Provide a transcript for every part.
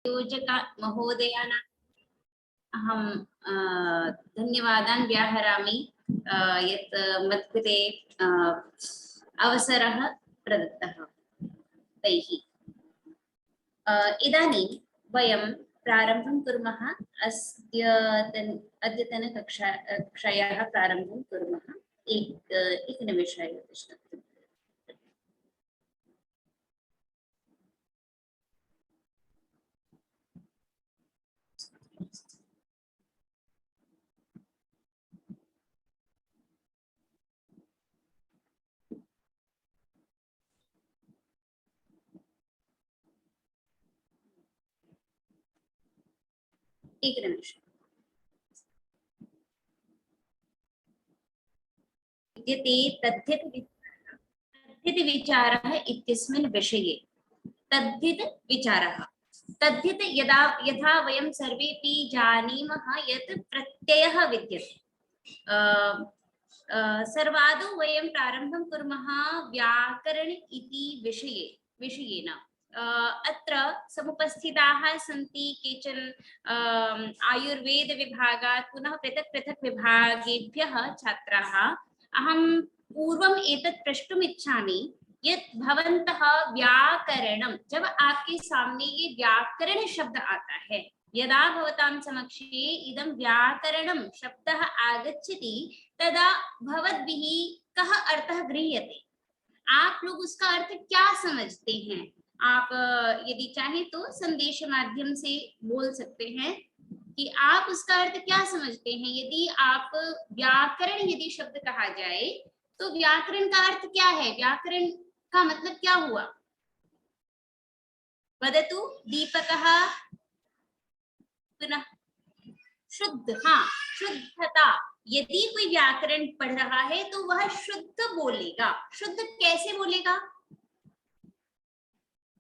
योजक महोदयानाम् अहं धन्यवादान् व्याहरामि यत् मत्कृते अवसरः प्रदत्तः तैः। इदानीं वयं प्रारम्भं कुर्मः। अद्यतनकक्षायाः प्रारम्भं कुर्मः। एकनिमेषः तिष्ठतु। एकनिमेषः। तद्धितविचारः इत्यस्मिन् विषये तद्धितविचारः तद्धित यथा वयं सर्वेपि जानीमः यत् प्रत्ययः विद्यते। सर्वादौ वयं प्रारम्भं कुर्मः व्याकरण इति विषयेन। अत्र समुपस्थिताः सन्ति केचन आयुर्वेद विभागात् पुनः पृथक् पृथक् विभागेभ्यः छात्राः। अहं पूर्वम् एतत् प्रष्टुम् इच्छामि यत् भवन्तः व्याकरणं, जब आपके सामने ये व्याकरण शब्द आता है, यदा भवतां समक्षे इदं व्याकरणं शब्दः आगच्छति तदा भवद्भिः कः अर्थः गृह्यते, आप लोग उसका अर्थ क्या समझते हैं। आप यदि चाहें तो संदेश माध्यम से बोल सकते हैं कि आप उसका अर्थ क्या समझते हैं। यदि आप व्याकरण यदि शब्द कहा जाए तो व्याकरण का अर्थ क्या है, व्याकरण का मतलब क्या हुआ, वदतु दीपकः। पुनः शुद्ध, हाँ शुद्धता। यदि कोई व्याकरण पढ़ रहा है तो वह शुद्ध बोलेगा। शुद्ध कैसे बोलेगा,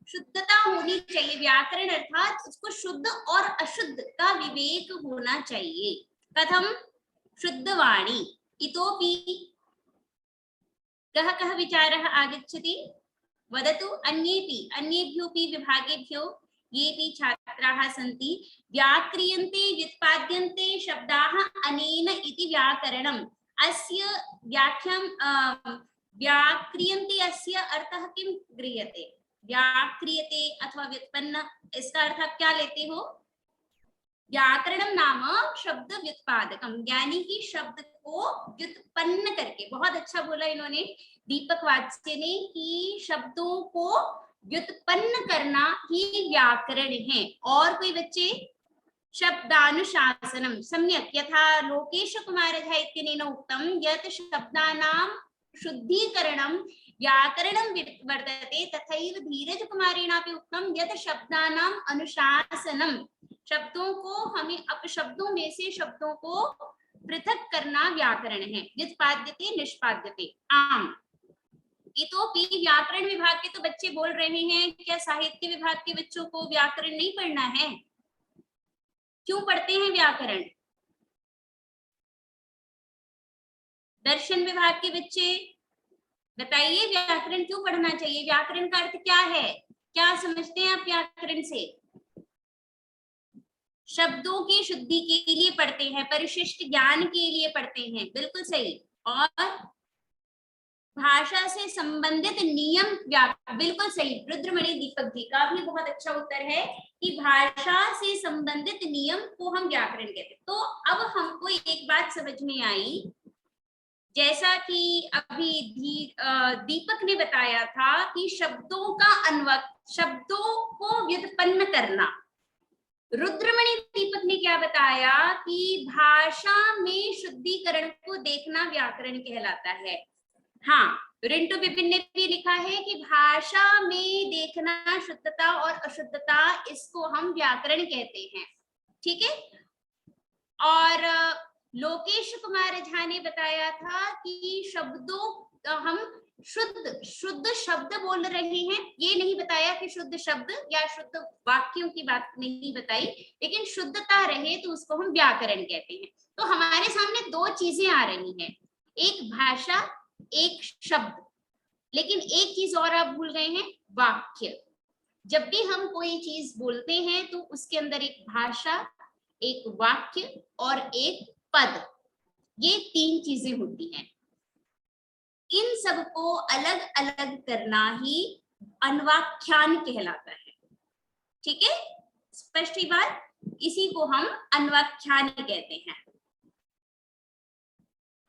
शुद्धता होनी चाहिए। व्याकरण अर्थात उसको शुद्ध और अशुद्ध का विवेक होना चाहिए। कथम शुद्धवाणी इतोपि कः कः विचारः आगच्छति, वदतु। अन्येभ्योऽपि विभागेभ्यो येऽपि छात्राः सन्ति। व्याक्रियन्ते व्युत्पाद्यन्ते शब्दाः अनेन इति व्याकरणम्। अस्य व्याख्यां व्याक्रियन्ते अस्य अर्थः किं गृह्यते, व्याक्रियते अथवा व्युत्पन्न, इसका अर्थ आप क्या लेते हो। व्याकरणम नाम शब्द व्युत्पादकम, यानी कि शब्द को व्युत्पन्न करके। बहुत अच्छा बोला इन्होंने दीपक वात्स्य ने कि शब्दों को व्युत्पन्न करना ही व्याकरण है। और कोई बच्चे, शब्दानुशासनम सम्यक यथा लोकेश कुमार झा इत्यनेन उक्तं यत् शब्दानां शुद्धीकरणं व्याकरणं वर्तते, तथैव धीरज कुमारेणापि उक्तं यत् शब्दानां अनुशासनम, शब्दों को हमें अपशब्दों में से शब्दों को पृथक करना व्याकरण है। व्युत्पाद्यते निष्पाद्यते। आम इतोपि व्याकरण विभाग के तो बच्चे बोल रहे हैं, क्या साहित्य विभाग के बच्चों को व्याकरण नहीं पढ़ना है, क्यों पढ़ते हैं व्याकरण। दर्शन विभाग के बच्चे बताइए व्याकरण क्यों पढ़ना चाहिए, व्याकरण का अर्थ क्या है, क्या समझते हैं आप व्याकरण से। शब्दों की शुद्धि के लिए पढ़ते हैं, परिशिष्ट ज्ञान के लिए पढ़ते हैं, बिल्कुल सही। और भाषा से संबंधित नियम, बिल्कुल सही। रुद्रमणि दीपक जी का भी बहुत अच्छा उत्तर है कि भाषा से संबंधित नियम को हम व्याकरण कहते हैं। तो अब हमको एक बात समझ में आई, जैसा कि अभी दीपक ने बताया था कि शब्दों का अन्वय, शब्दों को व्युत्पन्न करना। रुद्रमणि दीपक ने क्या बताया कि भाषा में शुद्धिकरण को देखना व्याकरण कहलाता है। हाँ, रिंटू विपिन ने भी लिखा है कि भाषा में देखना शुद्धता और अशुद्धता, इसको हम व्याकरण कहते हैं। ठीक है। और लोकेश कुमार झा ने बताया था कि शब्दों हम शुद्ध शब्द बोल रहे हैं, ये नहीं बताया कि शुद्ध शब्द या शुद्ध वाक्यों की बात नहीं बताई, लेकिन शुद्धता रहे तो उसको हम व्याकरण कहते हैं। तो हमारे सामने दो चीजें आ रही हैं, एक भाषा, एक शब्द, लेकिन एक चीज और आप भूल गए हैं, वाक्य। जब भी हम कोई चीज बोलते हैं तो उसके अंदर एक भाषा, एक वाक्य और एक पद, ये 3 चीजें होती हैं। इन सबको अलग अलग करना ही अन्वाख्यान कहलाता है। ठीक है, स्पष्ट ही बात, इसी को हम अन्वाख्यान कहते हैं।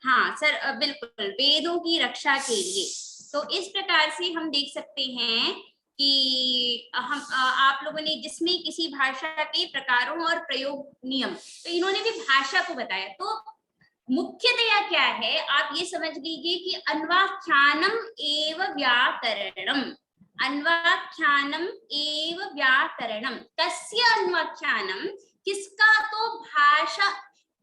हाँ सर, बिल्कुल, वेदों की रक्षा के लिए। तो इस प्रकार से हम देख सकते हैं कि आप लोगों ने जिसमें किसी भाषा के प्रकारों और प्रयोग नियम, तो इन्होंने भी भाषा को बताया। तो मुख्यतया क्या है, आप ये समझ लीजिए कि अन्वाख्यानम एव व्याकरणम, अन्वाख्यानम एव व्याकरणम, कस्य अन्वाख्यानम, किसका, तो भाषा,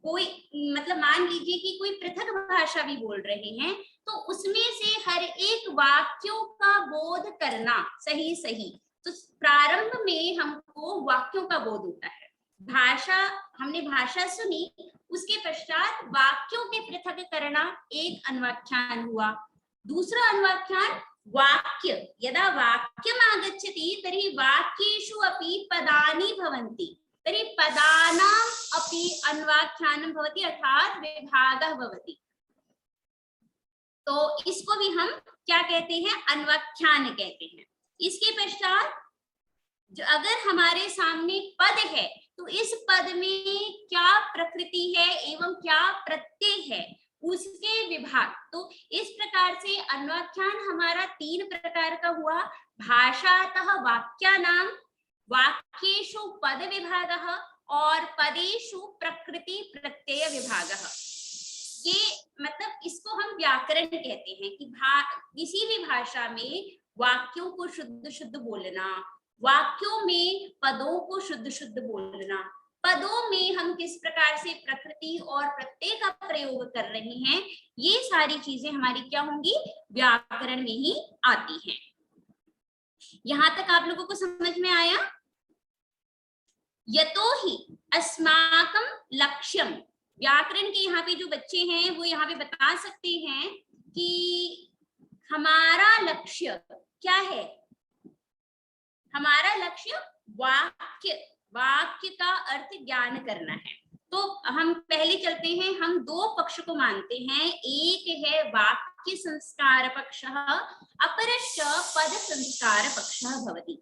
कोई मतलब मान लीजिए कि कोई पृथक भाषा भी बोल रहे हैं तो उसमें से हर एक वाक्यों का बोध करना सही सही। तो प्रारंभ में हमको वाक्यों का बोध होता है, भाषा, हमने भाषा सुनी, उसके पश्चात वाक्यों के पृथक करना एक अन्वाख्यान हुआ। दूसरा अन्वाख्यान वाक्य, यदा वाक्यम आगच्छति तर्हि वाक्येषु अपि पदानि भवन्ति, तर्हि पदानाम् अपि अन्वाख्यानं भवति, अर्थात विभागः भवति। तो इसको भी हम क्या कहते हैं, अन्वाख्यान कहते हैं। इसके पश्चात जो अगर हमारे सामने पद है तो इस पद में क्या प्रकृति है एवं क्या प्रत्यय है, उसके विभाग। तो इस प्रकार से अन्वाख्यान हमारा 3 प्रकार का हुआ, भाषातः वाक्यानां, वाक्येषु पद विभागः और पदेषु प्रकृति प्रत्यय विभागः। ये मतलब इसको हम व्याकरण कहते हैं कि किसी भी भाषा में वाक्यों को शुद्ध शुद्ध बोलना, वाक्यों में पदों को शुद्ध शुद्ध बोलना, पदों में हम किस प्रकार से प्रकृति और प्रत्यय का प्रयोग कर रहे हैं, ये सारी चीजें हमारी क्या होंगी, व्याकरण में ही आती हैं। यहां तक आप लोगों को समझ में आया? यतो ही अस्माकं लक्ष्यम, व्याकरण के यहाँ पे जो बच्चे हैं वो यहाँ पे बता सकते हैं कि हमारा लक्ष्य क्या है। हमारा लक्ष्य वाक्य, वाक्य का अर्थ ज्ञान करना है। तो हम पहले चलते हैं, हम 2 पक्ष को मानते हैं, एक है वाक्य संस्कार पक्षः, अपरश्च पद संस्कार पक्षः भवति।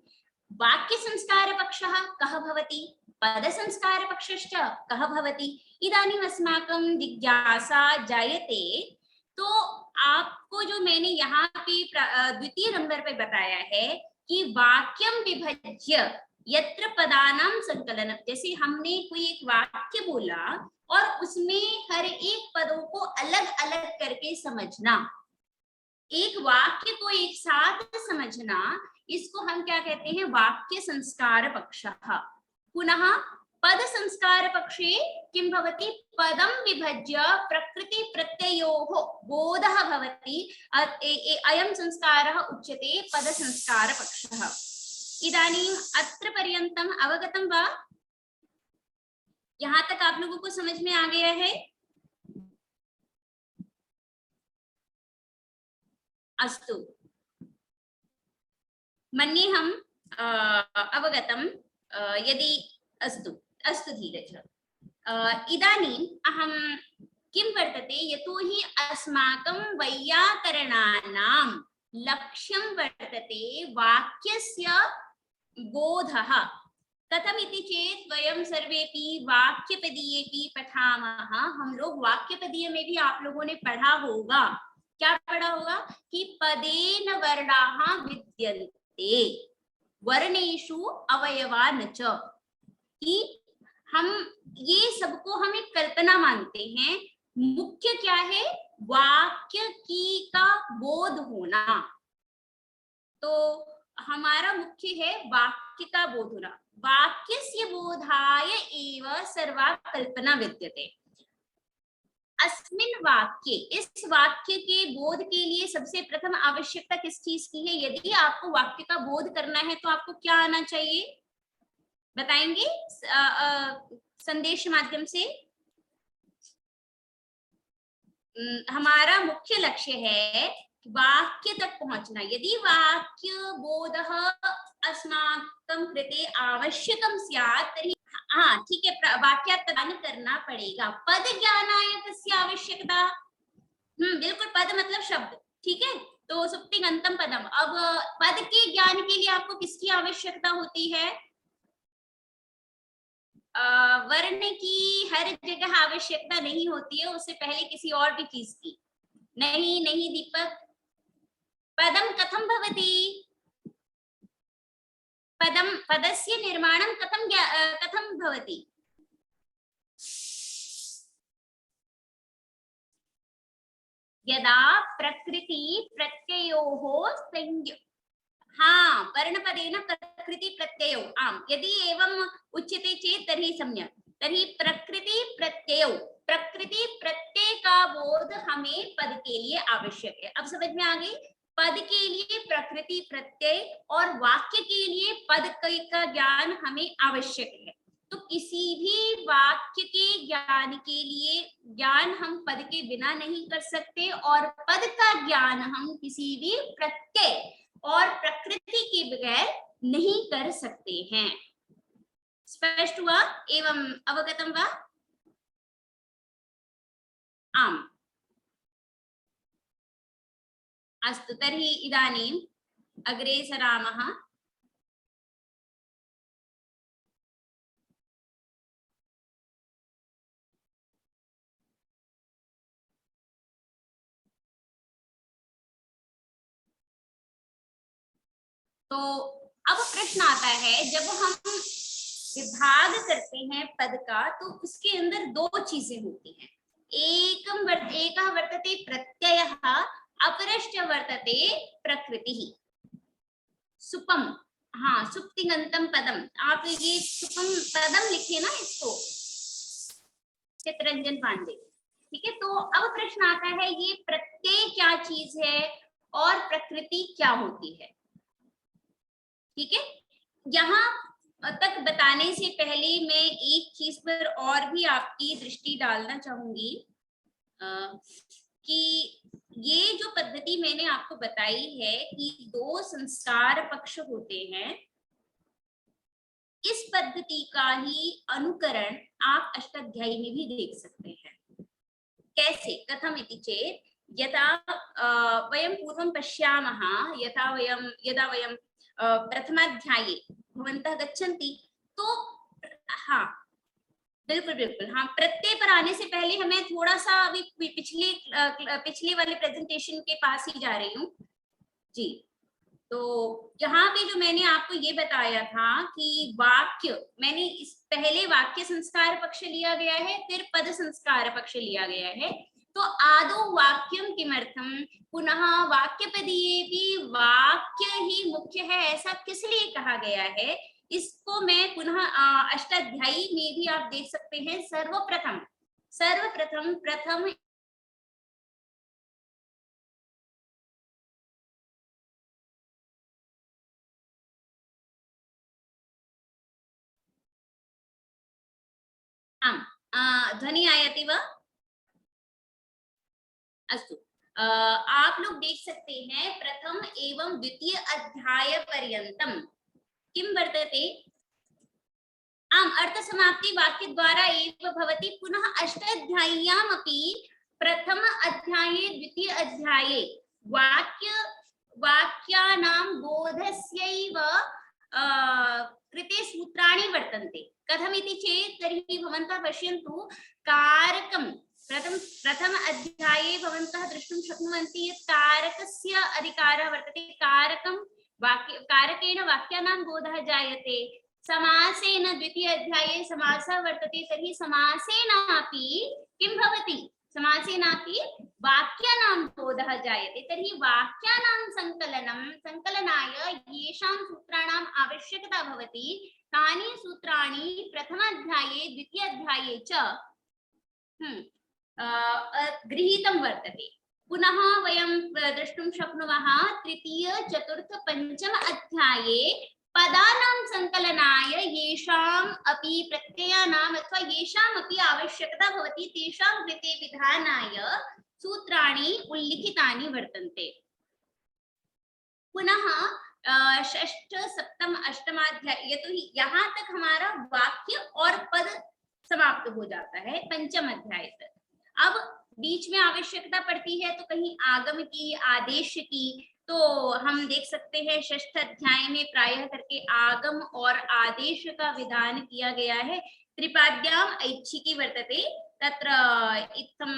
वाक्य संस्कार पक्षः कः भवति, पद संस्कार पक्षश्च कः भवति, इदानीम् अस्माकं जिज्ञासा जायते। तो आपको जो मैंने यहाँ पे द्वितीय नंबर पे बताया है कि वाक्यम विभज्य यत्र पदानां संकलनम, जैसे हमने कोई एक वाक्य बोला और उसमें हर एक पदों को अलग अलग करके समझना, एक वाक्य को एक साथ समझना, इसको हम क्या कहते हैं, वाक्य संस्कार पक्षः। पुनः पद संस्कार पक्षे किं भवति, पदं विभज्य प्रकृति प्रत्ययोः बोधः भवति, अयं संस्कारः उच्यते पद संस्कार पक्षः। इदानीम् अत्र पर्यन्तम् अवगतं वा? यहाँ तक आप लोगों को समझ में आ गया है? अस्तु, मन्येऽहं अवगतं, यदि अस्तु अस्तु धीरज। इदानीम् अहं किं वर्तते, यतोहि अस्माकं वैयाकरणानां लक्ष्यं वर्तते वाक्यस्य बोधः। कथमिति चेत् वयं सर्वेपि वाक्यपदीयेपि पठामः। हम लोग वाक्यपदीय में भी आप लोगों ने पढ़ा होगा, क्या पढ़ा होगा कि पदेन वर्णाः विद्यन्ते वर्णेषु अवयवा न च, कि हम ये सबको हम एक कल्पना मानते हैं। मुख्य क्या है, वाक्य की का बोध होना। तो हमारा मुख्य है वाक्य का बोध होना। वाक्यस्य बोधाय एव सर्वा कल्पना विद्यते। अस्मिन् वाक्ये, इस वाक्य के बोध के लिए सबसे प्रथम आवश्यकता किस चीज की है? यदि आपको वाक्य का बोध करना है तो आपको क्या आना चाहिए, बताएंगे संदेश माध्यम से? हमारा मुख्य लक्ष्य है वाक्य तक पहुंचना। यदि वाक्य बोध अस्माकं कृते आवश्यकं स्यात् तर्हि हाँ ठीक है, वाक्यात् प्रदान करना पड़ेगा। पद ज्ञानाय कस्य आवश्यकता? बिल्कुल, पद मतलब शब्द, ठीक है। तो सुप्तिङन्तं पदम। अब पद के ज्ञान के लिए आपको किसकी आवश्यकता होती है? वर्ण की हर जगह आवश्यकता नहीं होती है, उससे पहले किसी और भी चीज की। नहीं नहीं दीपक, पदम कथम भवति? पदम पदस्य निर्माणं कथम भवति? यदा प्रकृति प्रत्ययोः संयोग, हाँ वर्णपदेन प्रकृति प्रत्ययौ, आम यदि एवं उच्यते चेत तर्हि सम्यक। तर्हि प्रकृति प्रत्ययौ, प्रकृति प्रत्यय का बोध हमें पद के लिए आवश्यक है। अब समझ में आ गई? पद के लिए प्रकृति प्रत्यय और वाक्य के लिए पद का ज्ञान हमें आवश्यक है। तो किसी भी वाक्य के ज्ञान के लिए ज्ञान हम पद के बिना नहीं कर सकते, और पद का ज्ञान हम किसी भी प्रत्यय और प्रकृति के बगैर नहीं कर सकते हैं। स्पष्ट हुआ एवं अवगतम वा? आम अस्तु, तर्हि इदानीम् अग्रे सरामः। तो अब प्रश्न आता है, जब हम विभाग करते हैं पद का तो उसके अंदर दो चीजें होती हैं। एकः वर्तते प्रत्ययः, अपरश्च वर्तते प्रकृतिः। सुपम, हाँ सुप्तिङन्तं पदम, आप ये सुपम पदम लिखिए ना इसको, चित्रंजन पांडे, ठीक है। तो अब प्रश्न आता है, ये प्रत्यय क्या चीज है और प्रकृति क्या होती है? ठीक है, यहाँ तक बताने से पहले मैं एक चीज पर और भी आपकी दृष्टि डालना चाहूंगी कि ये जो पद्धति मैंने आपको बताई है कि दो संस्कार पक्ष होते हैं, इस पद्धति का ही अनुकरण आप अष्टाध्यायी में भी देख सकते हैं। कैसे? कथम इति चेत् यथा वयं पूर्वं पश्यामः, यदा वयं प्रथमाध्याये भवन्तः गच्छन्ति तो हाँ बिल्कुल बिल्कुल, हाँ प्रत्यय पर आने से पहले हमें थोड़ा सा अभी पिछले वाले प्रेजेंटेशन के पास ही जा रही हूँ जी। तो यहाँ पे जो मैंने आपको ये बताया था कि वाक्य, मैंने इस पहले वाक्य संस्कार पक्ष लिया गया है, फिर पद संस्कार पक्ष लिया गया है। तो आदौ वाक्यम किमर्थम, पुनः वाक्यपदीये भी वाक्य ही मुख्य है, ऐसा किस लिए कहा गया है, इसको मैं पुनः अष्टाध्यायी में भी आप देख सकते हैं। सर्वप्रथम प्रथम ध्वनि आयति वा? अस्तु, आप लोग देख सकते हैं प्रथम एवं द्वितीय अध्याय पर्यन्तम किं वर्तते? आम अर्थ समाप्ति वाक्य द्वारा एव भवति। पुनः अष्टाध्याय्याम् अपि प्रथम अध्याये द्वितीय अध्याये वाक्यानां बोधस्यैव कृते सूत्राणि वर्तन्ते। कथमिति चेत् तर्हि भवन्तः पश्यन्तु, कारकं प्रथम अध्याये भवन्तः द्रष्टुं शक्नुवन्ति यत् कारकस्य अधिकारः वर्तते। कारकेण वाक्यानां बोधः जायते। समासेन द्वितीय अध्याये समासः वर्तते, तर्हि समासेनापि किं भवति? समासेनापि वाक्यानां बोधः जायते। तर्हि वाक्यानां संकलनाय येषां सूत्राणाम् आवश्यकता भवति, तानि सूत्राणि प्रथमाध्याये द्वितीय अध्याये च गृहीतं वर्तते। पुनः वयं द्रष्टुं शक्नुमः तृतीय चतुर्थ पंचम अध्याये पदानां संकलनाय येषाम् अपि प्रत्ययानाम् अथवा येषाम् अपि आवश्यकता भवति, तेषां कृते विधानाय सूत्राणि उल्लिखितानि वर्तन्ते। पुनः षष्ठ सप्तम अष्टमाध्याय, ये तो यहाँ तक हमारा वाक्य और पद समाप्त हो जाता है पंचम अध्याय तक। अब बीच में आवश्यकता पड़ती है तो कहीं आगम की, आदेश की, तो हम देख सकते हैं षष्ठ अध्याय में प्रायः करके आगम और आदेश का विधान किया गया है। त्रिपाद्याम ऐच्छिकी वर्तते तत्र इत्थम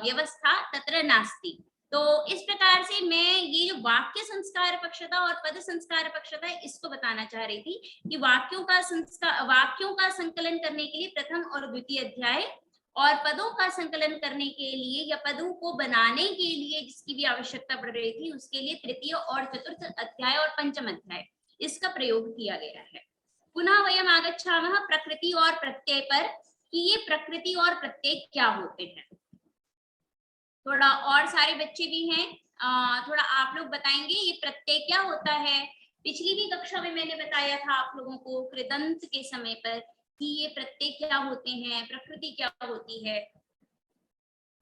व्यवस्था तत्र नास्ति। तो इस प्रकार से मैं ये जो वाक्य संस्कार पक्षता और पद संस्कार पक्षता है इसको बताना चाह रही थी कि वाक्यों का संकलन करने के लिए प्रथम और द्वितीय अध्याय, और पदों का संकलन करने के लिए या पदों को बनाने के लिए जिसकी भी आवश्यकता पड़ रही थी उसके लिए तृतीय और चतुर्थ अध्याय और पंचम अध्याय इसका प्रयोग किया गया है। पुनः वयम आगच्छामः प्रकृति और प्रत्यय पर कि ये प्रकृति और प्रत्यय क्या होते हैं। थोड़ा और सारे बच्चे भी हैं, थोड़ा आप लोग बताएंगे ये प्रत्यय क्या होता है। पिछली भी कक्षा में मैंने बताया था आप लोगों को कृदंत के समय पर कि ये प्रत्यय क्या होते हैं, प्रकृति क्या होती है।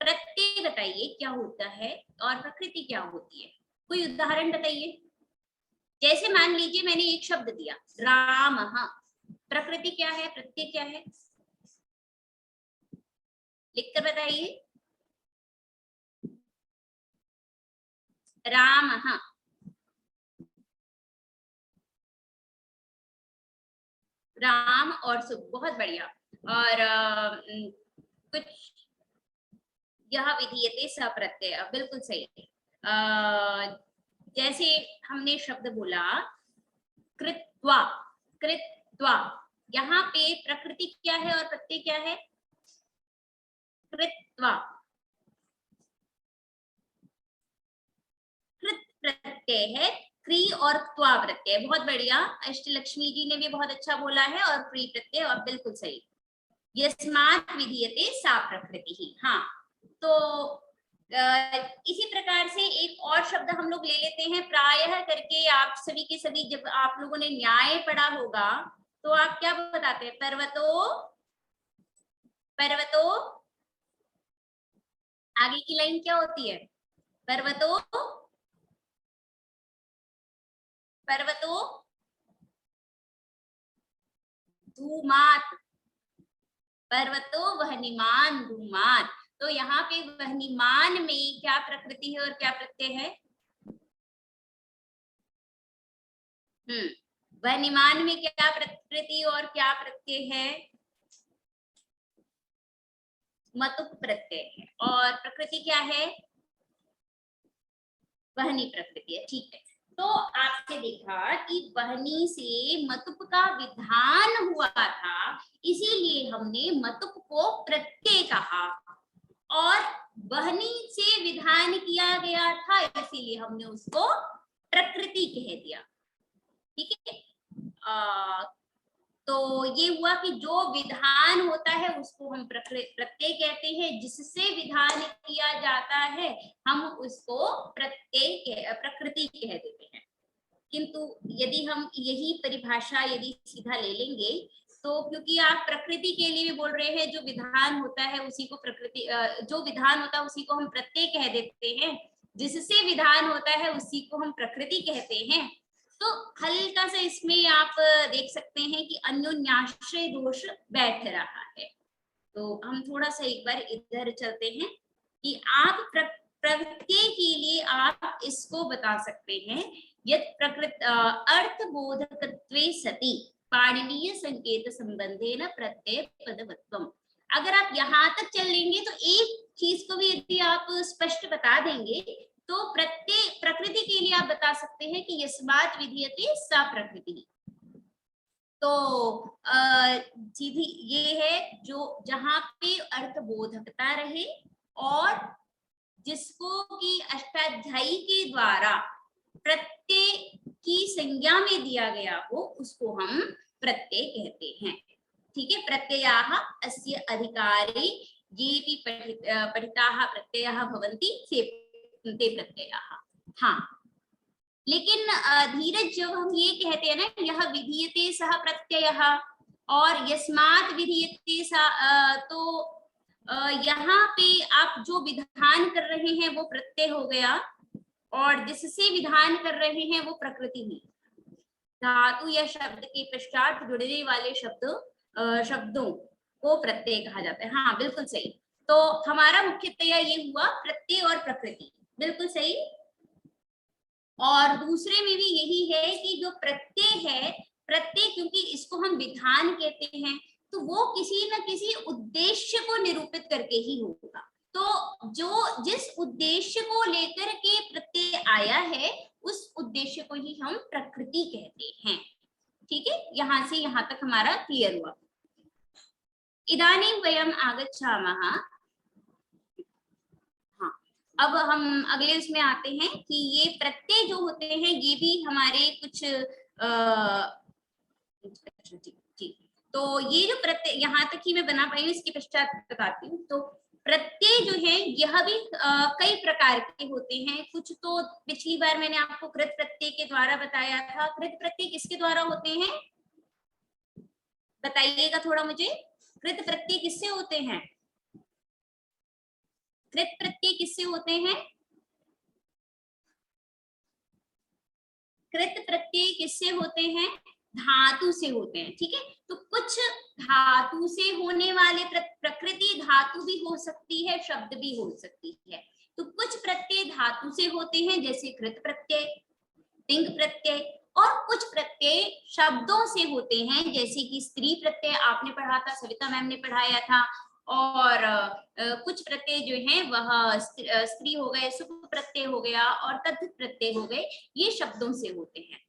प्रत्यय बताइए क्या होता है और प्रकृति क्या होती है, कोई उदाहरण बताइए। जैसे मान लीजिए मैंने एक शब्द दिया रामः, प्रकृति क्या है, प्रत्यय क्या है, लिखकर बताइए। रामः, राम और सुख, बहुत बढ़िया। और कुछ यह विधीयते सप्रत्यय, बिल्कुल सही। जैसे हमने शब्द बोला कृत्वा, कृत्वा, यहाँ पे प्रकृति क्या है और प्रत्यय क्या है, कृत्वा, कृत प्रत्यय है, क्री और त्वा प्रत्यय, बहुत बढ़िया। अष्टलक्ष्मी जी ने भी बहुत अच्छा बोला है, और क्री प्रत्यय, और बिल्कुल सही। यस्मात् विधीयते सा प्रकृति ही। हाँ, तो इसी प्रकार से एक और शब्द हम लोग ले लेते हैं प्रायः करके। आप सभी के सभी जब आप लोगों ने न्याय पढ़ा होगा तो आप क्या बताते हैं, पर्वतो, पर्वतो, आगे की लाइन क्या होती है, पर्वतो, पर्वतो धूमात, पर्वतो वह्निमान धूमात। तो यहाँ पे वह्निमान में क्या प्रकृति है और क्या प्रत्यय है, वह्निमान में क्या प्रकृति और क्या प्रत्यय है, मतुप प्रत्यय है, और प्रकृति क्या है, वहनी प्रकृति है। ठीक है, तो आपने देखा कि वहनी से मतुप का विधान हुआ था, इसीलिए हमने मतुप को प्रत्यय कहा, और वहनी से विधान किया गया था इसीलिए हमने उसको प्रकृति कह दिया। ठीक है, तो ये हुआ कि जो विधान होता है उसको हम प्रत्यय कहते हैं, जिससे विधान किया जाता है हम उसको प्रत्यय प्रकृति कह देते हैं। किंतु यदि हम यही परिभाषा यदि सीधा ले लेंगे तो, क्योंकि आप प्रकृति के लिए भी बोल रहे हैं, जो विधान होता है उसी को प्रकृति, जो विधान होता है उसी को हम प्रत्यय कह देते हैं, जिससे विधान होता है उसी को हम प्रकृति कहते हैं। तो हल्का सा इसमें आप देख सकते हैं कि अन्योन्याश्रय दोष बैठ रहा है। तो हम थोड़ा सा एक बार इधर चलते हैं कि आप प्रत्यय के लिए आप इसको बता सकते हैं, यत् प्रकृत अर्थबोधकत्वे सति पाणिनीय संकेत संबंधेन प्रत्यय पदवत्वम। अगर आप यहाँ तक चल लेंगे तो एक चीज को भी यदि आप स्पष्ट बता देंगे तो प्रत्यय प्रकृति के लिए आप बता सकते हैं कि यस्मात् विधीयते सा प्रकृति। तो सीधी ये है जो जहां पे अर्थबोधकता रहे और जिसको कि अष्टाध्यायी के द्वारा प्रत्यय की संज्ञा में दिया गया हो उसको हम प्रत्यय कहते हैं। ठीक है, प्रत्ययाः अस्य अधिकारे ये भी पठिताः प्रत्ययाः भवन्ति ते प्रत्ययाः। हाँ, लेकिन धीरज जब हम ये कहते हैं ना, यह विधीयते सह प्रत्ययः और यस्मात् विधीयते सा, तो यहाँ पे आप जो विधान कर रहे हैं वो प्रत्यय हो गया, और जिससे विधान कर रहे हैं वो प्रकृति ही। धातु या शब्द के पश्चात जुड़ने वाले शब्दों को प्रत्यय कहा जाता है। हाँ बिल्कुल सही। तो हमारा मुख्यतया ये हुआ प्रत्यय और प्रकृति, बिल्कुल सही। और दूसरे में भी यही है कि जो प्रत्यय है, प्रत्यय क्योंकि इसको हम विधान कहते हैं, तो वो किसी न किसी उद्देश्य को निरूपित करके ही होगा। तो जो जिस उद्देश्य को लेकर के प्रत्यय आया है उस उद्देश्य को ही हम प्रकृति कहते हैं। ठीक है, यहां से यहां तक हमारा क्लियर हुआ। इदानीं वयम् आगच्छामः। हाँ, अब हम अगले उसमें आते हैं कि ये प्रत्यय जो होते हैं ये भी हमारे कुछ ठीक। तो ये जो प्रत्यय यहाँ तक ही मैं बना पाई हूँ, इसके पश्चात बताती हूँ। तो प्रत्यय जो है यह भी कई प्रकार के होते हैं। कुछ तो पिछली बार मैंने आपको कृत प्रत्यय के द्वारा बताया था। कृत प्रत्यय किसके द्वारा होते हैं बताइएगा थोड़ा मुझे। कृत प्रत्यय किससे होते हैं? कृत प्रत्यय किससे होते हैं? कृत प्रत्यय किससे होते हैं? धातु से होते हैं। ठीक है, तो कुछ धातु से होने वाले प्रकृति धातु भी हो सकती है, शब्द भी हो सकती है। तो कुछ प्रत्यय धातु से होते हैं जैसे कृत प्रत्यय, तिंग प्रत्यय, और कुछ प्रत्यय शब्दों से होते हैं जैसे कि स्त्री प्रत्यय आपने पढ़ा था, सविता मैम ने पढ़ाया था। और कुछ प्रत्यय जो है वह स्त्री हो गए, सुख प्रत्यय हो गया और तद्धित प्रत्यय हो गए, ये शब्दों से होते हैं।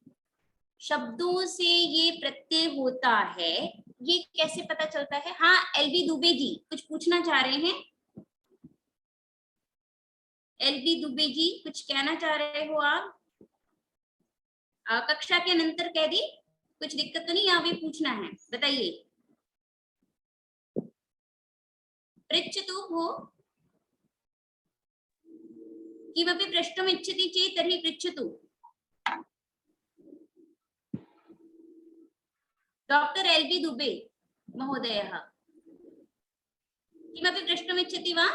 शब्दों से ये प्रत्यय होता है, ये कैसे पता चलता है? हाँ, एलबी दुबे जी कुछ पूछना चाह रहे हैं। एलबी दुबे जी कुछ कहना चाह रहे हो आप? कक्षा के अनंतर कह दी, कुछ दिक्कत तो नहीं, यहाँ भी पूछना है, बताइए। पृच्छतु भो किमपि प्रष्टुम् इच्छति चेत् तर्हि पृच्छतु। डॉक्टर एलबी दुबे महोदयः किमपि प्रष्टुम् इच्छति वा?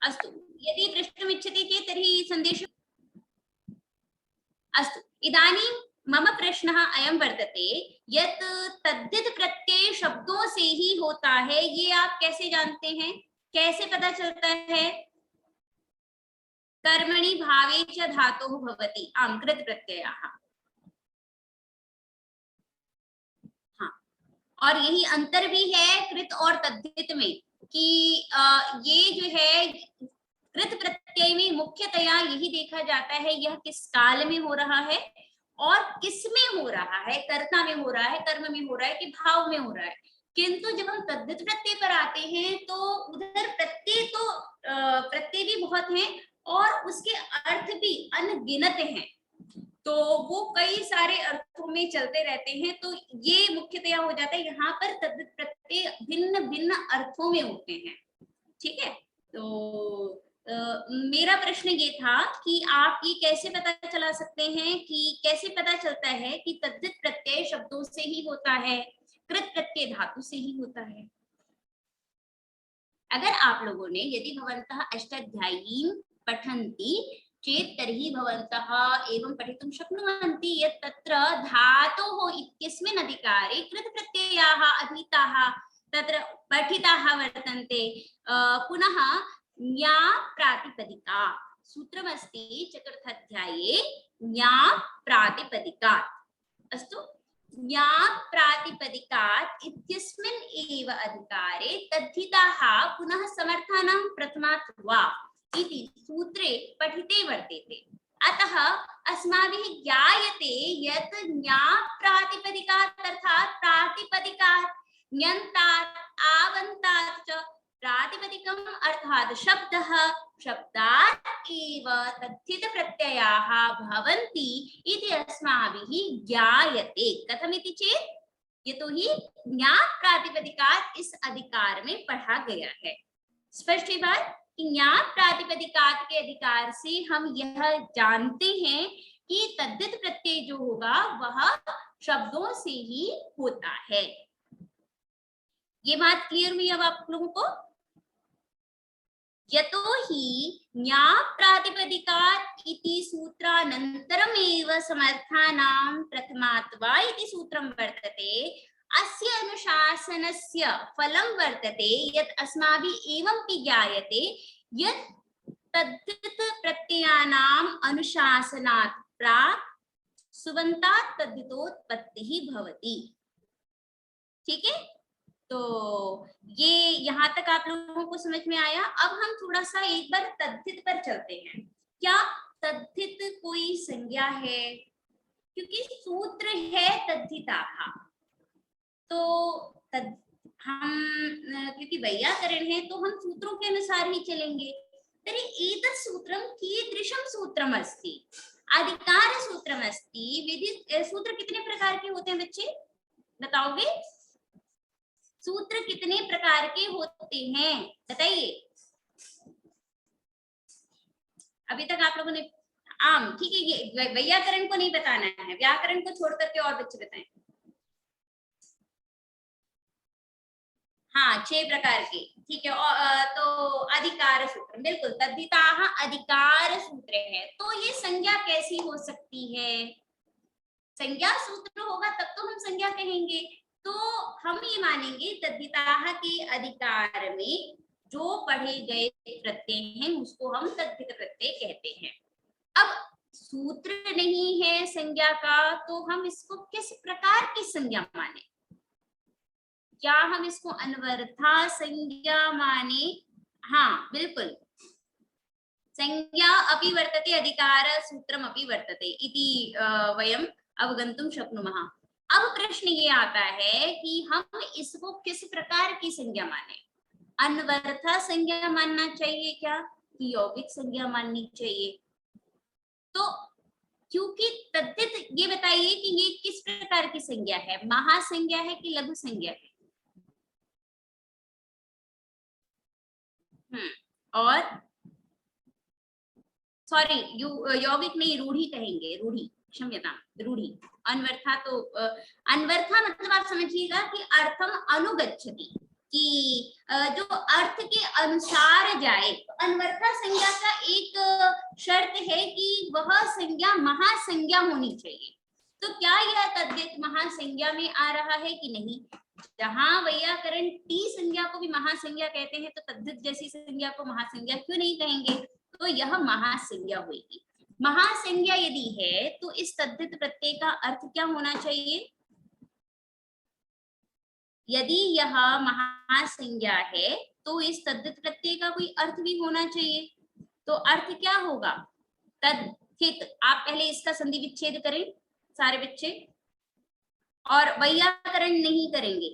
अस्तु, यदि प्रष्टुम् इच्छति चेत् तर्हि सन्देशः। अस्तु, इदानीं मम प्रश्नः अयं वर्तते यत् तद्धित प्रत्यय शब्दों से ही होता है, ये आप कैसे जानते हैं? कैसे पता चलता है? कर्मणि भावे च धातुः भवति। आम्, कृत प्रत्ययः। हाँ, और यही अंतर भी है कृत और तद्धित में कि ये जो है कृत प्रत्यय में मुख्यतया यही देखा जाता है यह किस काल में हो रहा है और किस में हो रहा है, कर्ता में हो रहा है, कर्म में हो रहा है कि भाव में हो रहा है। किंतु जब हम तद्धित प्रत्यय पर आते हैं तो उधर प्रत्यय भी बहुत हैं और उसके अर्थ भी अनगिनत हैं, तो वो कई सारे अर्थों में चलते रहते हैं। तो ये मुख्यतया हो जाता है यहाँ पर तद्धित प्रत्यय भिन्न भिन्न अर्थों में होते हैं। ठीक है, तो मेरा प्रश्न ये था कि आप ये कैसे पता चला सकते हैं कि कैसे पता चलता है कि तद्धित प्रत्यय शब्दों से ही होता है, कृत प्रत्यय धातु से ही होता है? अगर आप लोगों ने यदि भवन्तः अष्टाध्यायीं पठन्ति चेत् तर्हि भवन्तः एवं पठितुं शक्नुवन्ति यत् तत्र धातोः इत्यस्मिन् अधिकारे कृत प्रत्ययाः अधीताः तत्र पठिताः वर्तन्ते। पुनः ज्ञा प्रातिपदिका सूत्रमस्ति चतुर्थाध्याये, ज्ञा प्रातिपदिकात्। अस्तु, ज्ञा प्रातिपदिकात् इत्यस्मिन् एव अधिकारे तद्धिताः पुनः समर्थानां प्रथमात् वा इति सूत्रे पठिते वर्तेते। अतः अस्माभिः ज्ञायते यत् ज्ञा प्रातिपदिकात् अर्थात् प्रातिपदिकात् ञन्तात् आगन्तात् च प्रातिपदिकम् अर्थात् शब्दः शब्दात् एव तद्धित प्रत्ययाः भवन्ति इति अस्माभिः ज्ञायते। कथमिति चेत् यतोहि ज्ञा प्रातिपदिकात् इस अधिकार में पढ़ा गया है। स्पष्ट है बात कि ज्ञा प्रातिपदिकात् के अधिकार से हम यह जानते हैं कि तद्धित प्रत्यय जो होगा वह शब्दों से ही होता है। ये बात क्लियर हुई अब आप लोगों को? यतो हि न्याप्रातिपदिकात् इति सूत्रानन्तरमेव समर्थानां प्रथमात्वा इति सूत्रं वर्तते। अस्य अनुशासनस्य फलं वर्तते यत् अस्माभिः एवमपि ज्ञायते यत् तद्धित प्रत्ययानाम् अनुशासनात् प्राक् सुबन्तात् तद्धितोत्पत्तिः भवति। ठीक है, तो ये यहाँ तक आप लोगों को समझ में आया। अब हम थोड़ा सा एक बार तद्धित पर चलते हैं। क्या तद्धित कोई संज्ञा है? क्योंकि सूत्र है तद्धिताः, तो हम क्योंकि वैयाकरण है तो हम सूत्रों के अनुसार ही चलेंगे। तर्हि एतत् सूत्रं कीदृशं सूत्रम् अस्ति? अधिकार सूत्रम् अस्ति। विधि सूत्र कितने प्रकार के होते हैं बच्चे, बताओगे? सूत्र कितने प्रकार के होते हैं बताइए। अभी तक आप लोगों ने ठीक है, ये वैयाकरण को नहीं बताना है, व्याकरण को छोड़ करके और बच्चे बताएं। हाँ, 6 प्रकार के, ठीक है। तो अधिकार सूत्र, बिल्कुल, तद्धिताः अधिकार सूत्र है। तो ये संज्ञा कैसी हो सकती है? संज्ञा सूत्र होगा तब तो हम संज्ञा कहेंगे। तो हम ये मानेंगे तद्धिताः के अधिकार में जो पढ़े गए प्रत्यय हैं उसको हम तद्धित प्रत्यय कहते हैं। अब सूत्र नहीं है संज्ञा का, तो हम इसको किस प्रकार की संज्ञा माने? क्या हम इसको अनवरथा संज्ञा माने? हाँ बिल्कुल, संज्ञा अपि वर्तते अधिकार सूत्रम अपि वर्तते इति वयम अवगंतुम शक्नुमः। अब प्रश्न ये आता है कि हम इसको किस प्रकार की संज्ञा माने? अनवरथा संज्ञा मानना चाहिए क्या, कि यौगिक संज्ञा माननी चाहिए? तो क्योंकि तद्धित, ये बताइए कि ये किस प्रकार की संज्ञा है, महासंज्ञा है कि लघु संज्ञा है? और सॉरी, यौगिक नहीं, रूढ़ी कहेंगे, रूढ़ी, क्षम्यता, रूढ़ी। अनवरथा तो अनवरथा मतलब आप समझिएगा कि अर्थम अनुगच्छति, कि जो अर्थ के अनुसार जाए। अनवरथा संज्ञा का एक शर्त है कि वह संज्ञा महासंज्ञा होनी चाहिए। तो क्या यह तद्धित महासंज्ञा में आ रहा है कि नहीं? जहां वैयाकरण टी संज्ञा को भी महासंज्ञा कहते हैं, तो तद्धित जैसी संज्ञा को महासंज्ञा क्यों नहीं कहेंगे? तो यह महासंज्ञा होगी। महासंज्ञा यदि है तो इस तद्धित प्रत्यय का अर्थ क्या होना चाहिए? यदि यह महासंज्ञा है तो इस तद्धित प्रत्यय का कोई अर्थ भी होना चाहिए। तो अर्थ क्या होगा? तद्धित। आप पहले इसका संधि विच्छेद करें सारे बच्चे, और वैयाकरण नहीं करेंगे,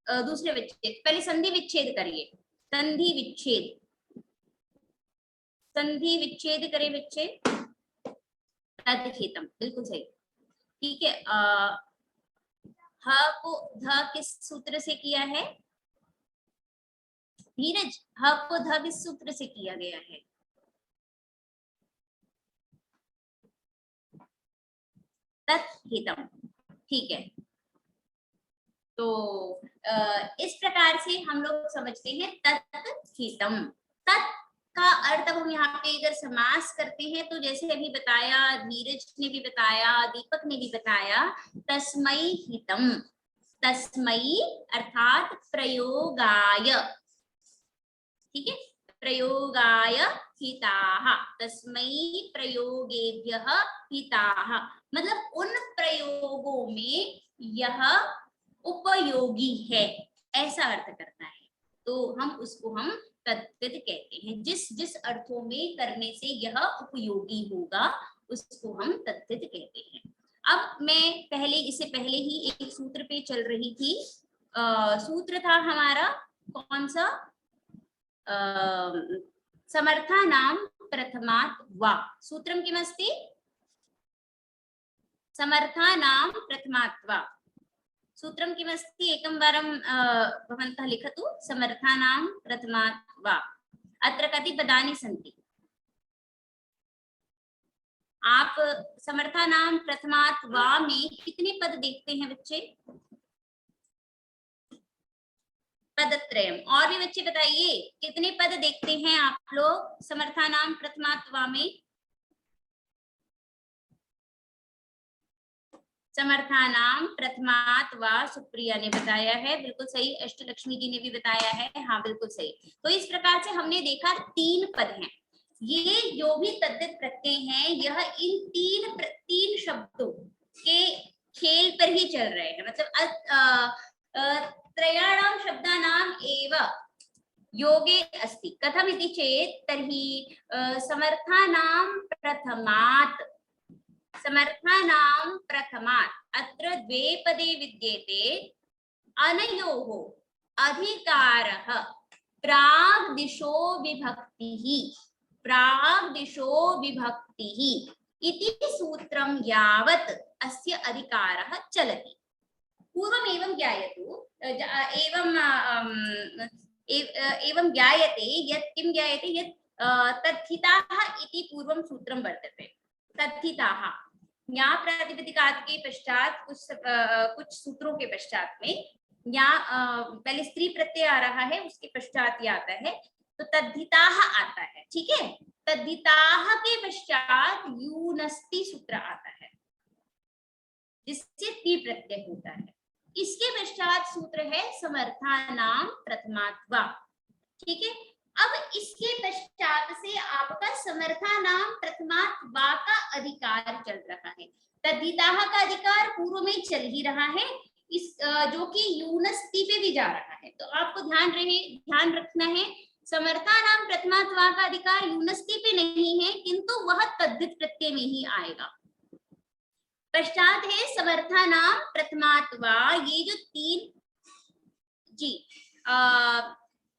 दूसरे बच्चे पहले संधि विच्छेद करिए। संधि विच्छेद, संधि विच्छेद करें बच्चे। तद्धितम, बिल्कुल सही, ठीक है। ह को ध किस सूत्र से किया है धीरज? ह को ध किस सूत्र से किया गया है? तद्धितम, ठीक है। तो इस प्रकार से हम लोग समझते हैं तद्धितम। तत् का अर्थ अब हम यहाँ पे अगर समास करते हैं तो जैसे अभी बताया, नीरज ने भी बताया, दीपक ने भी बताया, तस्मै हितम। तस्मै अर्थात प्रयोगाय, ठीक है, प्रयोगाय हिताः, तस्मै प्रयोगेभ्यः हिताः, मतलब उन प्रयोगों में यह उपयोगी है, ऐसा अर्थ करता है। तो हम उसको हम तद्धित कहते हैं। जिस जिस अर्थों में करने से यह उपयोगी होगा उसको हम तद्धित कहते हैं। अब मैं पहले, इससे पहले ही एक सूत्र पे चल रही थी। सूत्र था हमारा कौन सा? समर्थानां प्रथमात् वा। सूत्रं किमस्ति? समर्थानां प्रथमात् वा। सूत्रं किमस्ति? एकं वारं भवन्तः लिखतु। समर्थानां प्रथमात् वा। अत्र कति पदानि सन्ति? आप समर्थानां प्रथमात् वा में कितने पद देखते हैं बच्चे? पदत्रयम। और भी बच्चे बताइए कितने पद देखते हैं आप लोग समर्थानाम प्रथमात्वा में? समर्थानाम प्रथमात्वा सुप्रिया ने बताया है, बिल्कुल सही। अष्टलक्ष्मी जी ने भी बताया है, हाँ बिल्कुल सही। तो इस प्रकार से हमने देखा 3 पद हैं। ये जो भी तद्धित प्रत्यय हैं, यह इन तीन शब्दों के खेल पर ही चल रहे हैं। मतलब त्रयाणाम शब्दानाम एव योगे अस्ति। कथम इति चेत् तर्हि समर्थानां प्रथमात् अत्र द्वे पदे विद्येते। अनयोः अधिकारः प्राग्दिशो विभक्तिः इति सूत्रं यावत् अस्य अधिकारः चलति। पूर्वम् एवं ज्ञायतु एवं ज्ञायते यत् किं ज्ञायते यत् तद्धिताः इति पूर्वं सूत्रं वर्तते। तद्धिताः ज्ञा प्रातिपदिकात् के पश्चात कुछ सूत्रों के पश्चात में या पहले स्त्री प्रत्यय आ रहा है, उसके पश्चात ये आता है, तो तद्धिताः आता है। ठीक है, तद्धिताः के पश्चात यूनस्ति सूत्र आता है जिससे ती प्रत्यय होता है। इसके पश्चात सूत्र है समर्थानाम प्रथमात्वा। ठीक है, अब इसके पश्चात से आपका समर्थानाम प्रथमात्वा का अधिकार चल रहा है। तद्धिताः का अधिकार पूर्व में चल ही रहा है, इस जो कि यूनस्ति पे भी जा रहा है। तो आपको ध्यान रखना है, समर्थानाम प्रथमात्वा का अधिकार यूनस्ति पे नहीं है, किंतु वह तद्धित प्रत्यय में ही आएगा। पश्चात है समर्थानाम प्रथमात्वा। ये जो 3 जी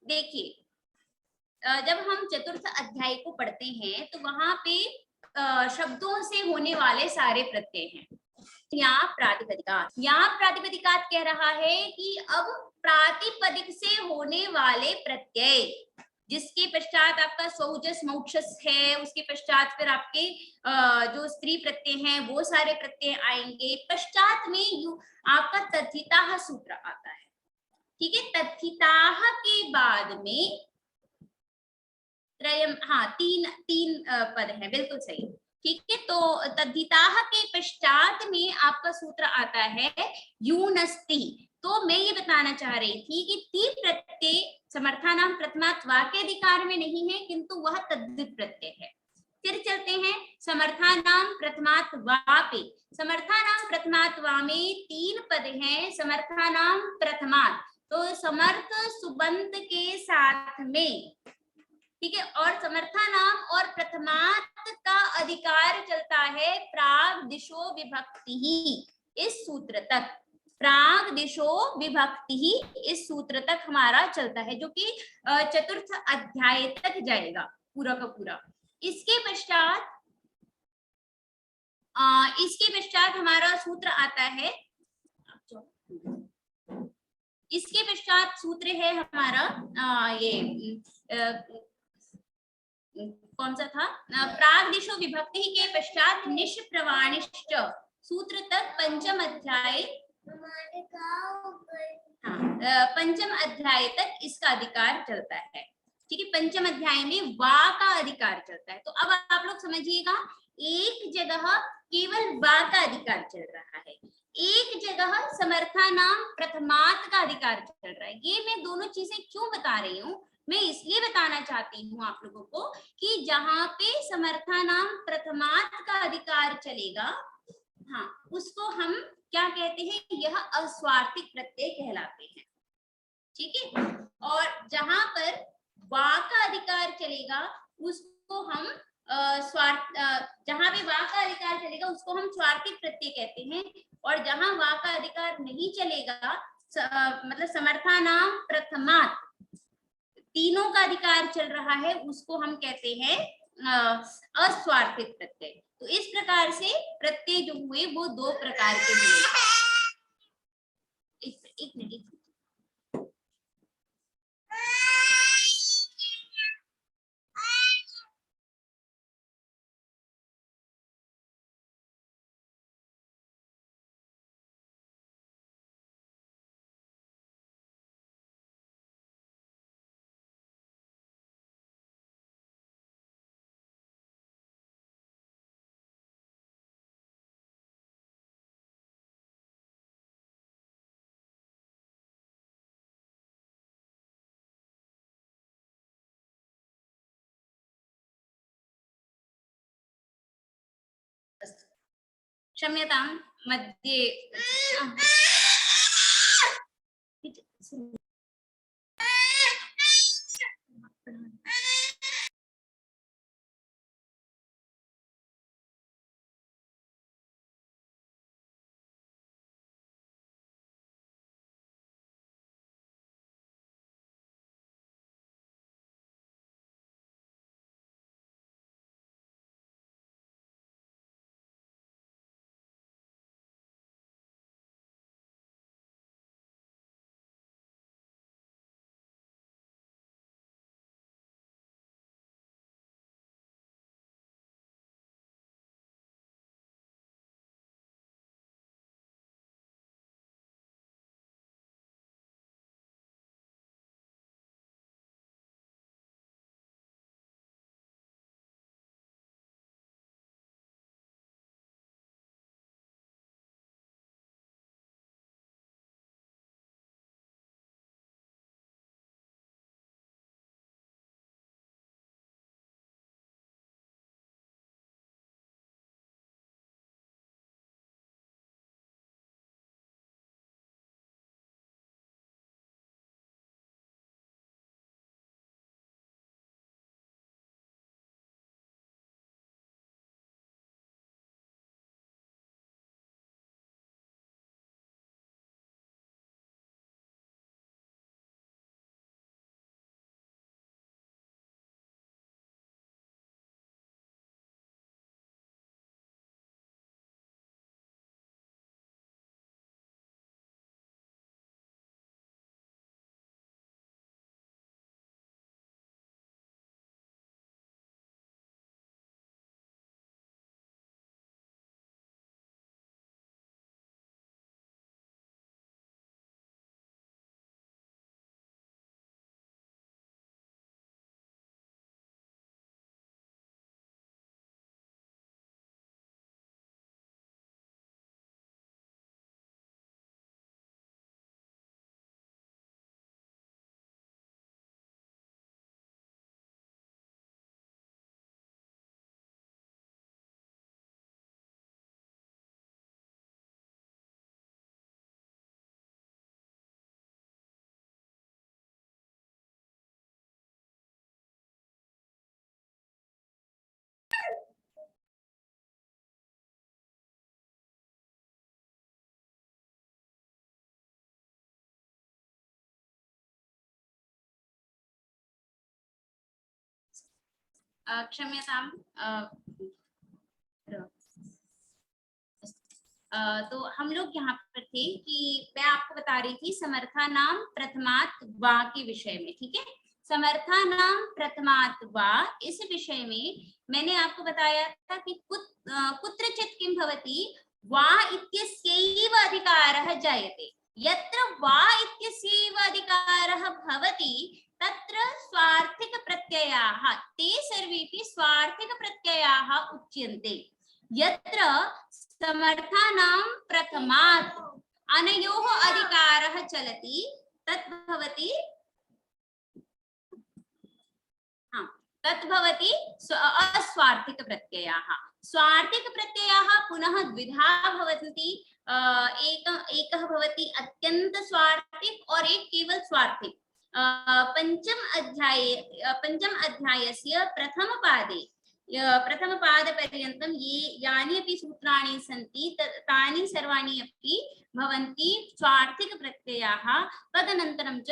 देखिए, जब हम चतुर्थ अध्याय को पढ़ते हैं तो वहां पे शब्दों से होने वाले सारे प्रत्यय हैं। यहाँ प्रातिपदिकात कह रहा है कि अब प्रातिपदिक से होने वाले प्रत्यय, जिसके पश्चात आपका सौजस मौक्षस है, उसके पश्चात फिर आपके जो स्त्री प्रत्यय हैं वो सारे प्रत्यय आएंगे। पश्चात में आपका तद्धिताः सूत्र आता है। ठीक है, तद्धिताः के बाद में त्रयम, हाँ तीन पद है, बिल्कुल सही। ठीक है, तो तद्धिताः के पश्चात में आपका सूत्र आता है यूनस्ति। तो मैं ये बताना चाह रही थी कि ती प्रत्यय समर्थानाम प्रथमात्वा के अधिकार में नहीं है, किंतु वह तद्धित प्रत्यय है। फिर चलते हैं समर्थानाम प्रथमात्वा पे। समर्थानाम प्रथमात्वा में 3 पद हैं। समर्थानाम प्रथमात्, तो समर्थ सुबंत के साथ में, ठीक है, और समर्थानाम और प्रथमात् का अधिकार चलता है प्राग दिशो विभक्ति ही इस सूत्र तक। प्राग दिशो विभक्ति ही इस सूत्र तक हमारा चलता है, जो कि चतुर्थ अध्याय तक जाएगा पूरा का पूरा। इसके पश्चात हमारा सूत्र आता है, इसके पश्चात सूत्र है हमारा कौन सा था, प्राग्दिशो विभक्ति के पश्चात निश प्रवाणिश्च सूत्र तक पंचम अध्याय, पंचम अध्याय तक इसका अधिकार चलता है। ठीक है, पंचम अध्याय में वा का अधिकार चलता है। तो अब आप लोग समझिएगा, एक जगह केवल वा का अधिकार चल रहा है, एक जगह समर्थानाम प्रथमात् का अधिकार चल रहा है। ये मैं दोनों चीजें क्यों बता रही हूँ, मैं इसलिए बताना चाहती हूँ आप लोगों को कि जहां पे समर्थानाम प्रथमात् का अधिकार चलेगा, हाँ, उसको हम क्या कहते हैं, यह अस्वार्थिक प्रत्यय कहलाते हैं। ठीक है, और जहां पर वा का अधिकार चलेगा उसको हम जहां पे वा का अधिकार चलेगा उसको हम स्वार्थिक प्रत्यय कहते हैं, और जहां वा का अधिकार नहीं चलेगा, मतलब समर्थानाम प्रथमात् तीनों का अधिकार चल रहा है, उसको हम कहते हैं अस्वार्थिक प्रत्यय। तो इस प्रकार से प्रत्यय जो हुए वो 2 प्रकार के हुए। एक मिनट क्षम्यतां मध्ये क्षम्यतां तो हम लोग यहाँ पर थे कि मैं आपको बता रही थी समर्था नाम प्रथमात् वा के विषय में, ठीक है। समर्था नाम प्रथमात् वा इस विषय में मैंने आपको बताया था कि कुत्रचित् किं भवति, वा इत्यस्यैव अधिकारः जायते। यत्र वा इत्यस्यैव अधिकारः भवति तत्र स्वार्थिक प्रत्ययाः ते सर्वेपि स्वार्थिक प्रत्ययाः उच्यन्ते। यत्र समर्थानां प्रथमात् अनयोः अधिकारः चलति तत् भवति अस्वार्थिक प्रत्ययाः। स्वार्थिक प्रत्ययाः पुनः द्विधा भवन्ति, एकः भवति अत्यंत स्वार्थिक और एक केवल स्वार्थिक। पंचम अध्यायस्य प्रथम पाद पर्यन्तं यानि अपि सूत्राणि सन्ति तानि सर्वाणि अपि भवन्ति स्वार्थिक प्रत्ययाः। तदनन्तरं च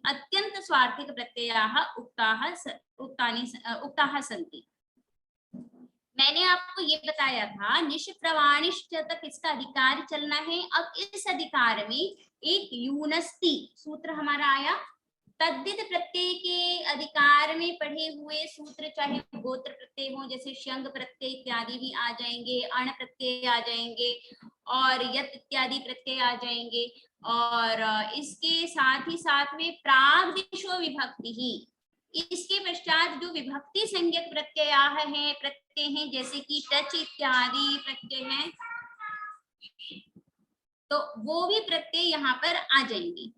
अत्यंत स्वार्थिक प्रत्ययाः उक्ताः सन्ति। मैंने आपको ये बताया था निष्प्रवाणिश्च तक इसका अधिकार चलना है। अब इस अधिकार में एक यूनस्ति सूत्र हमारा आया। तद्धित प्रत्यय के अधिकार में पढ़े हुए सूत्र चाहे गोत्र प्रत्यय हो, जैसे शंग प्रत्यय इत्यादि भी आ जाएंगे, अण प्रत्यय आ जाएंगे और यत इत्यादि प्रत्यय आ जाएंगे। और इसके साथ ही साथ में प्राग्दिशो विभक्ति ही, इसके पश्चात जो विभक्ति संज्ञक प्रत्यय हैं जैसे कि टच इत्यादि प्रत्यय हैं, तो वो भी प्रत्यय यहाँ पर आ जाएंगे।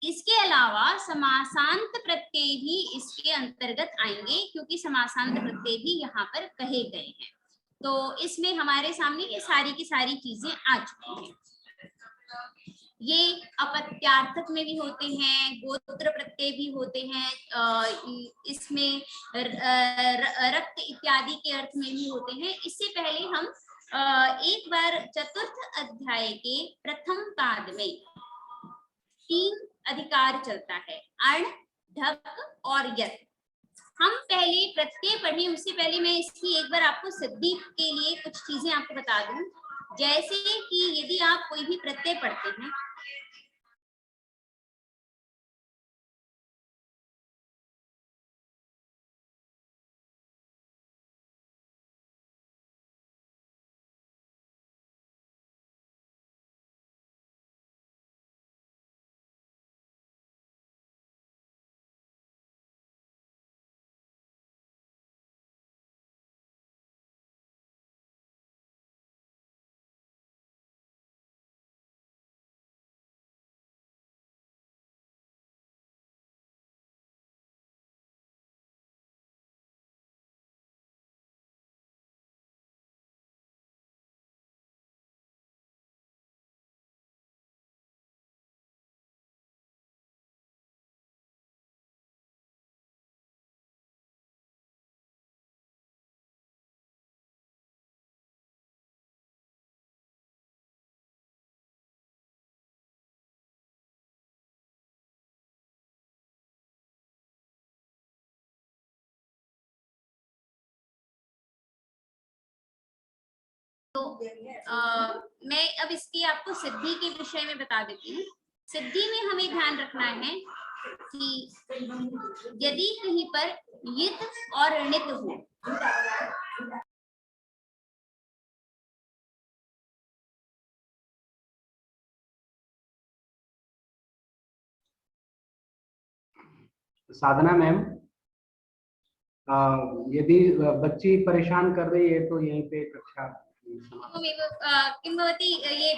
इसके अलावा समासांत प्रत्यय भी इसके अंतर्गत आएंगे, क्योंकि समासांत प्रत्यय भी यहाँ पर कहे गए हैं। तो इसमें हमारे सामने ये सारी की सारी चीजें आ चुकी हैं। ये अपत्यार्थक में भी होते हैं, गोत्र प्रत्यय भी होते हैं, इसमें रक्त इत्यादि के अर्थ में भी होते हैं। इससे पहले हम एक बार चतुर्थ अध्याय के प्रथम पाद में 3 अधिकार चलता है, अण, ढक और यत्। हम पहले प्रत्यय पढ़े, उससे पहले मैं इसकी एक बार आपको सिद्धि के लिए कुछ चीजें आपको बता दूं। जैसे कि यदि आप कोई भी प्रत्यय पढ़ते हैं, तो मैं अब इसकी आपको सिद्धि के विषय में बता देती हूँ। सिद्धि में हमें ध्यान रखना है कि यदि कहीं पर यित और णित हो, साधना मैम, यदि बच्ची परेशान कर रही है तो यहीं पे कक्षा किंभवती, ये